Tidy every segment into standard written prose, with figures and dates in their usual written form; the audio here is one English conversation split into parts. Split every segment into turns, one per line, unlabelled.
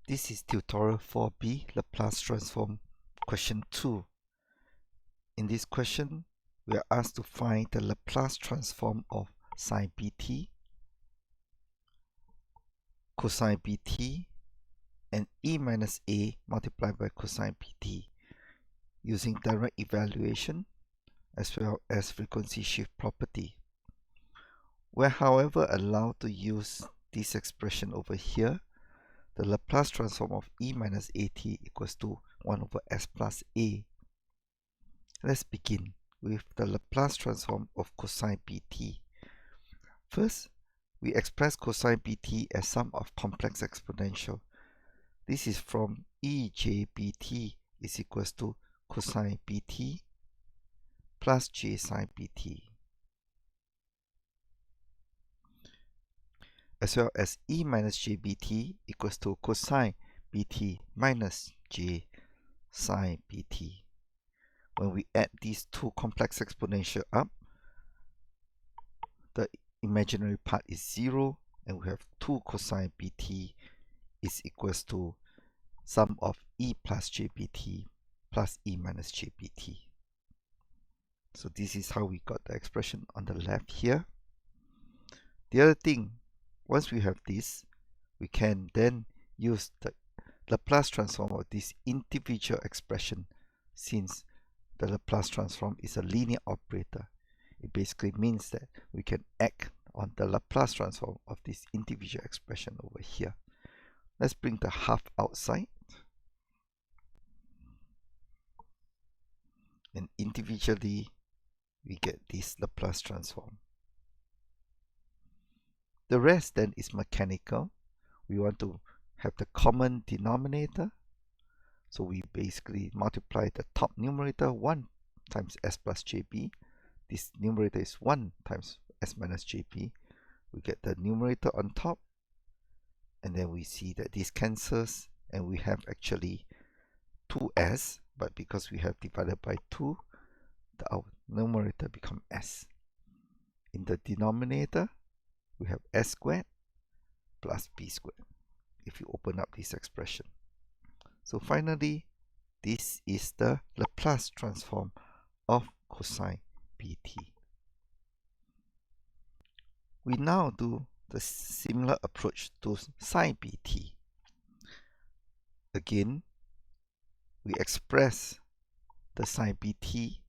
This is tutorial 4B Laplace transform question 2. In this question, we are asked to find the Laplace transform of sine bt, cosine bt, and e minus a multiplied by cosine bt using direct evaluation as well as frequency shift property. We're however allowed to use this expression over here. The Laplace transform of e minus at equals to 1 over s plus a. Let's begin with the Laplace transform of cosine bt. First, we express cosine bt as sum of complex exponential. This is from ejbt is equals to cosine bt plus j sine bt, as well as e minus jbt equals to cosine bt minus j sine bt. When we add these two complex exponential up, the imaginary part is 0, and we have 2 cosine bt is equals to sum of e plus jbt plus e minus jbt. So this is how we got the expression on the left here. The other thing, once we have this, we can then use the Laplace transform of this individual expression. Since the Laplace transform is a linear operator, it basically means that we can act on the Laplace transform of this individual expression over here. Let's bring the half outside, and individually we get this Laplace transform. The rest then is mechanical. We want to have the common denominator, so we basically multiply the top numerator 1 times s plus jb. This numerator is 1 times s minus jb. We get the numerator on top, and then we see that this cancels, and we have actually 2s, but because we have divided by 2, our numerator becomes s. In the denominator, we have s squared plus b squared if you open up this expression. So finally, this is the Laplace transform of cosine bt. We now do the similar approach to sine bt. Again, we express the sine bt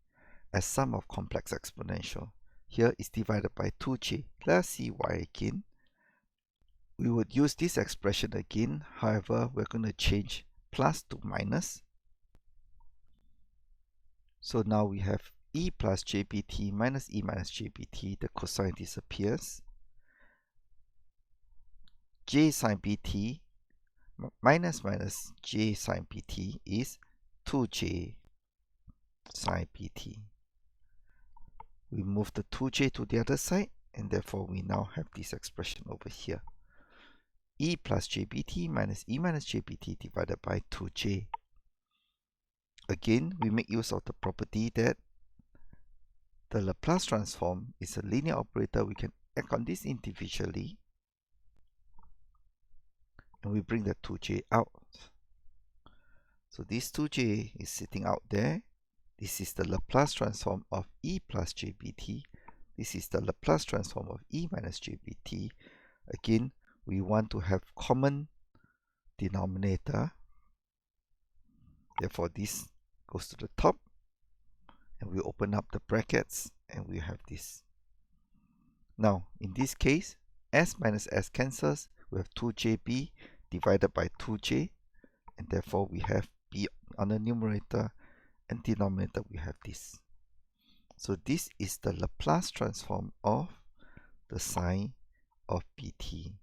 as sum of complex exponential. Here is divided by 2j. Let's see why again. We would use this expression again, however, we're going to change plus to minus. So now we have e plus jbt minus e minus jbt, the cosine disappears. J sine bt minus j sine bt is 2j sine bt. We move the 2j to the other side, and therefore we now have this expression over here. E plus jbt minus e minus jbt divided by 2j. Again, we make use of the property that the Laplace transform is a linear operator. We can act on this individually, and we bring the 2j out. So this 2j is sitting out there. This is the Laplace transform of e plus jbt. This is the Laplace transform of e minus jbt. Again, we want to have common denominator. Therefore, this goes to the top, and we open up the brackets, and we have this. Now, in this case, s minus s cancels. We have 2jb divided by 2j, and therefore we have b on the numerator, and denominator we have this. So this is the Laplace transform of the sine of bt.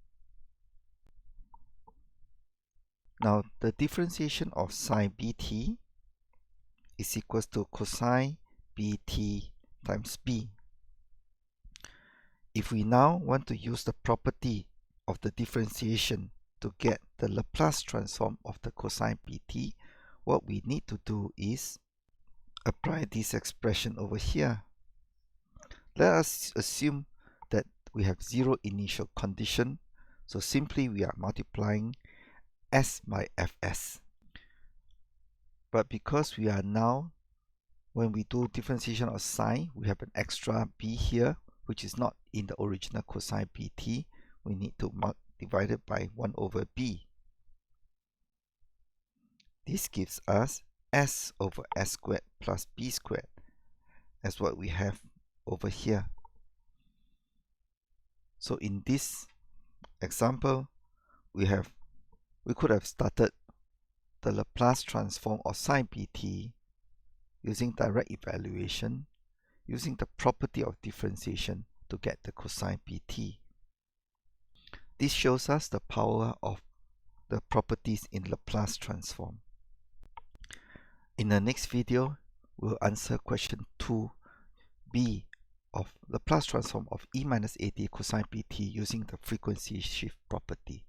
Now the differentiation of sine bt is equals to cosine bt times b. If we now want to use the property of the differentiation to get the Laplace transform of the cosine bt, what we need to do is apply this expression over here. Let us assume that we have 0 initial condition, so simply we are multiplying S by Fs. But because we are now, when we do differentiation of sine, we have an extra b here, which is not in the original cosine bt. We need to divide it by 1 over b. This gives us s over s squared plus b squared, as what we have over here. So in this example, we could have started the Laplace transform of sine bt using direct evaluation, using the property of differentiation to get the cosine bt. This shows us the power of the properties in Laplace transform. In the next video, we'll answer question 2b of Laplace transform of e minus at cosine bt using the frequency shift property.